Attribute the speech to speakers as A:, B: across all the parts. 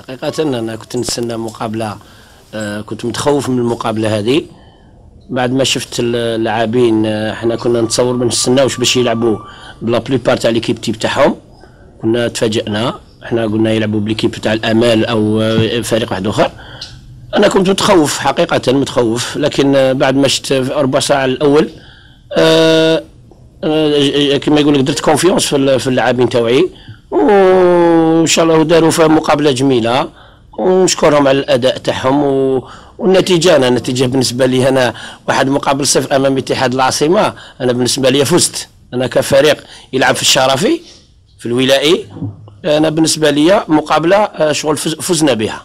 A: حقيقة أنا كنت نتسنى مقابلة، كنت متخوف من المقابلة هذه بعد ما شفت اللاعبين. احنا كنا نتصور ما نستناوش باش يلعبوا بلا بليبار تاع ليكيب تيب تاعهم، كنا تفاجئنا. احنا قلنا يلعبوا بليكيب تاع الامال او فريق واحد اخر. انا كنت متخوف حقيقة متخوف، لكن بعد ما شفت ربع ساعة الاول كما يقول لك درت كونفيونس في اللاعبين تاوعي، وان شاء الله داروا فيها مقابلة جميلة، ونشكرهم على الاداء تاعهم. والنتيجه، انا النتيجه بالنسبه لي انا واحد مقابل صفر امام اتحاد العاصمه، انا بالنسبه لي فزت. انا كفريق يلعب في الشرفي في الولائي، انا بالنسبه لي مقابله شغل فزنا بها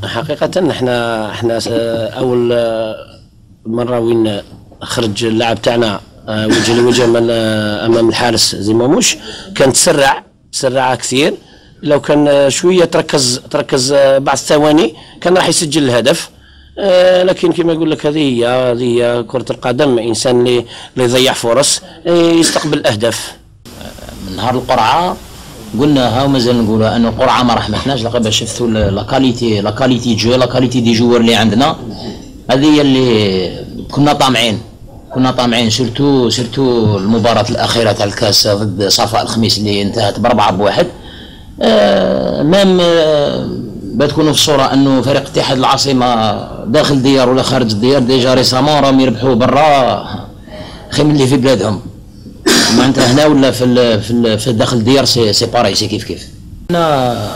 A: حقيقه. احنا اول مره وين خرج اللاعب تاعنا وجه لوجه امام الحارس زيماموش، كان تسرع كثير. لو كان شويه تركز بعض الثواني كان راح يسجل الهدف. لكن كما يقول لك هذه هي كرة القدم، انسان اللي يضيع فرص يستقبل اهداف.
B: من نهار القرعه قلناها ومازال نقولها، انه القرعه ما رحمتناش. لقد شفتوا لا كاليتي جو، لا كاليتي دي جوار اللي عندنا، هذه هي اللي كنا طامعين. سيرتو المباراه الاخيره تاع الكاس ضد صفاء الخميس اللي انتهت ب4-1. بتكونوا في الصوره انه فريق اتحاد العاصمه داخل الديار ولا خارج الديار ديجا ريسامون راهم يربحوا برا خير من اللي في بلادهم. معناتها هنا ولا في داخل الديار سي باري، سي كيف. احنا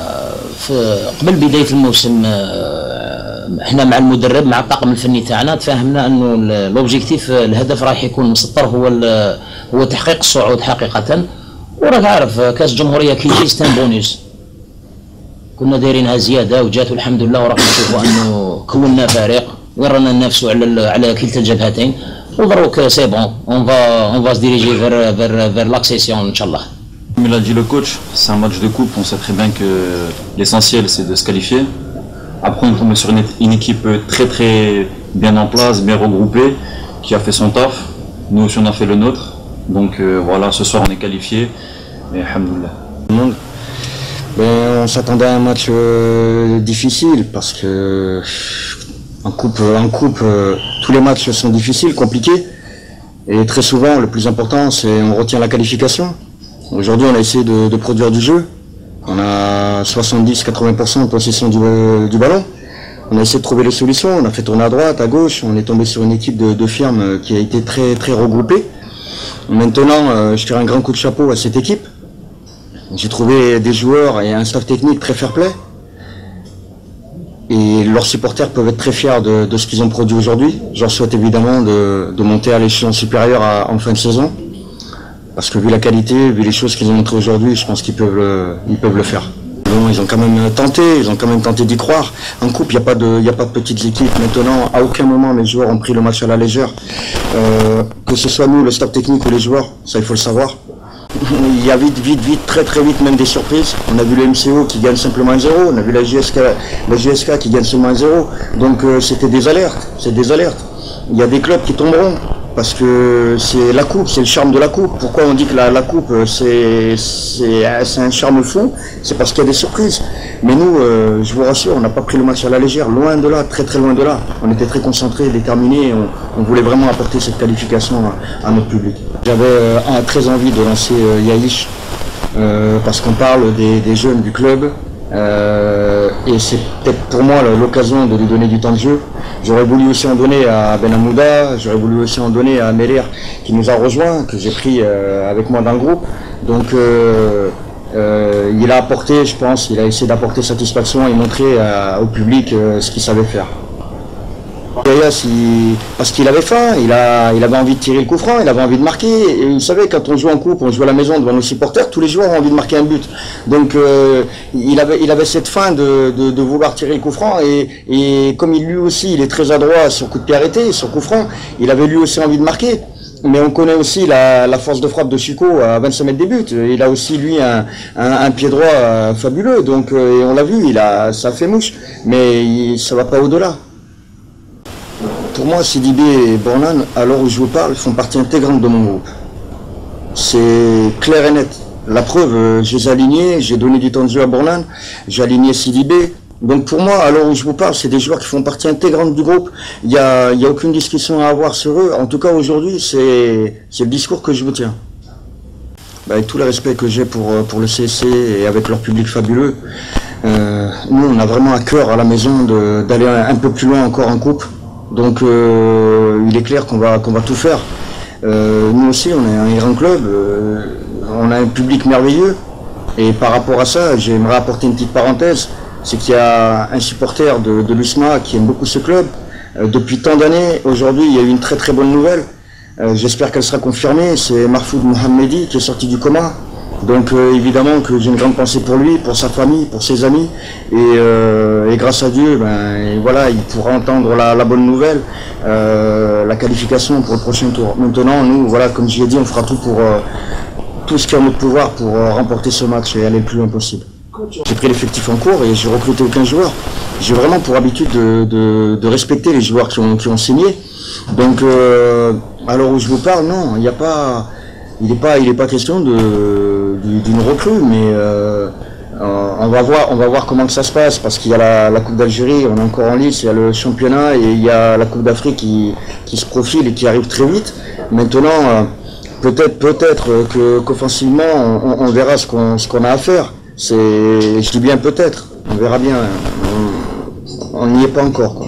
B: قبل بدايه الموسم احنا مع المدرب مع الطاقم الفني تاعنا تفاهمنا انه لوبجيكتيف الهدف راح يكون مسطر هو تحقيق الصعود حقيقه. وراك عارف كاس الجمهوريه كي يجي ستان بونيس، كنا دايرينها زياده وجات والحمد لله. وراك نشوفوا انه كونا فريق وين رانا ننافسوا على كلتا الجبهتين. ودروك سي بون اون فا se diriger vers l'accession inchallah.
C: Comme l'a dit le coach, c'est un match de coupe, on sait très bien que l'essentiel c'est de se qualifier. Après on tombe sur une équipe très bien en place, bien regroupée, qui a fait son taf. Nous aussi on a fait le nôtre. Donc voilà, ce soir on est qualifié et alhamdoulilah.
D: On s'attendait à un match difficile parce que en coupe tous les matchs sont difficiles, compliqués, et très souvent le plus important c'est on retient la qualification. Aujourd'hui on a essayé de produire du jeu, on a 70-80% de possession du ballon. On a essayé de trouver les solutions, on a fait tourner à droite, à gauche, on est tombé sur une équipe de firmes qui a été très regroupée. Maintenant, je tire un grand coup de chapeau à cette équipe. J'ai trouvé des joueurs et un staff technique très fair-play. Et leurs supporters peuvent être très fiers de ce qu'ils ont produit aujourd'hui. Je leur souhaite évidemment de monter à l'échelon supérieur en fin de saison. Parce que vu la qualité, vu les choses qu'ils ont montrées aujourd'hui, je pense qu'ils peuvent le faire. Bon, ils ont quand même tenté d'y croire. En coupe, il n'y a pas de petites équipes. Maintenant, à aucun moment les joueurs ont pris le match à la légère. Que ce soit nous, le staff technique ou les joueurs, ça il faut le savoir. Il y a vite, très vite même des surprises. On a vu le MCO qui gagne simplement 1-0, on a vu la JSK qui gagne seulement 1-0. Donc c'était des alertes. Il y a des clubs qui tomberont. Parce que c'est la coupe, c'est le charme de la coupe. Pourquoi on dit que la coupe c'est un charme fou? C'est parce qu'il y a des surprises. Mais nous, je vous rassure, on n'a pas pris le match à la légère, loin de là, très loin de là. On était très concentrés, déterminés, on voulait vraiment apporter cette qualification à notre public. J'avais très envie de lancer Yaïch, parce qu'on parle des jeunes du club. Et c'est peut-être pour moi l'occasion de lui donner du temps de jeu. J'aurais voulu aussi en donner à Ben Amouda, j'aurais voulu aussi en donner à Meler qui nous a rejoints, que j'ai pris avec moi dans le groupe. Donc il a apporté, je pense, il a essayé d'apporter satisfaction et montrer au public ce qu'il savait faire. Parce qu'il avait faim, il avait envie de tirer le coup franc, il avait envie de marquer. Et vous savez, quand on joue en coupe, on joue à la maison devant nos supporters, tous les joueurs ont envie de marquer un but. Donc il avait cette faim de vouloir tirer le coup franc. Et comme lui aussi, il est très adroit sur coup de pied arrêté, sur coup franc, il avait lui aussi envie de marquer. Mais on connaît aussi la force de frappe de Chico à 25 mètres des buts. Il a aussi lui un pied droit fabuleux. Donc et on l'a vu, ça fait mouche. Mais ça va pas au-delà. Pour moi, Sidibé et Bornan, à l'heure où je vous parle, font partie intégrante de mon groupe. C'est clair et net. La preuve, je les ai alignés, j'ai donné du temps de jeu à Bornan, j'ai aligné Sidibé, Donc pour moi, à l'heure où je vous parle, c'est des joueurs qui font partie intégrante du groupe. Il y a aucune discussion à avoir sur eux. En tout cas, aujourd'hui, c'est le discours que je vous tiens. Avec tout le respect que j'ai pour le CSC et avec leur public fabuleux, nous, on a vraiment à cœur à la maison d'aller un peu plus loin encore en coupe. Donc il est clair qu'on va tout faire. Nous aussi, on est un grand club, on a un public merveilleux. Et par rapport à ça, j'aimerais apporter une petite parenthèse. C'est qu'il y a un supporter de l'USMA qui aime beaucoup ce club. Depuis tant d'années, aujourd'hui, il y a eu une très très bonne nouvelle. J'espère qu'elle sera confirmée. C'est Mahfoud Mohamedi qui est sorti du coma. Donc évidemment que j'ai une grande pensée pour lui, pour sa famille, pour ses amis. Et grâce à Dieu, voilà, il pourra entendre la bonne nouvelle, la qualification pour le prochain tour. Maintenant, nous, voilà, comme je l'ai dit, on fera tout pour tout ce qui est en notre pouvoir pour remporter ce match et aller le plus loin possible. J'ai pris l'effectif en cours et j'ai recruté aucun joueur. J'ai vraiment pour habitude de respecter les joueurs qui ont signé. Donc, à l'heure où je vous parle, non, il n'est pas question d'une recrue, mais on va voir comment que ça se passe, parce qu'il y a la Coupe d'Algérie, on est encore en lice, il y a le championnat et il y a la Coupe d'Afrique qui se profile et qui arrive très vite. Maintenant, peut-être qu'offensivement, on verra ce qu'on a à faire. Je dis bien peut-être, on verra bien, on n'y est pas encore, quoi.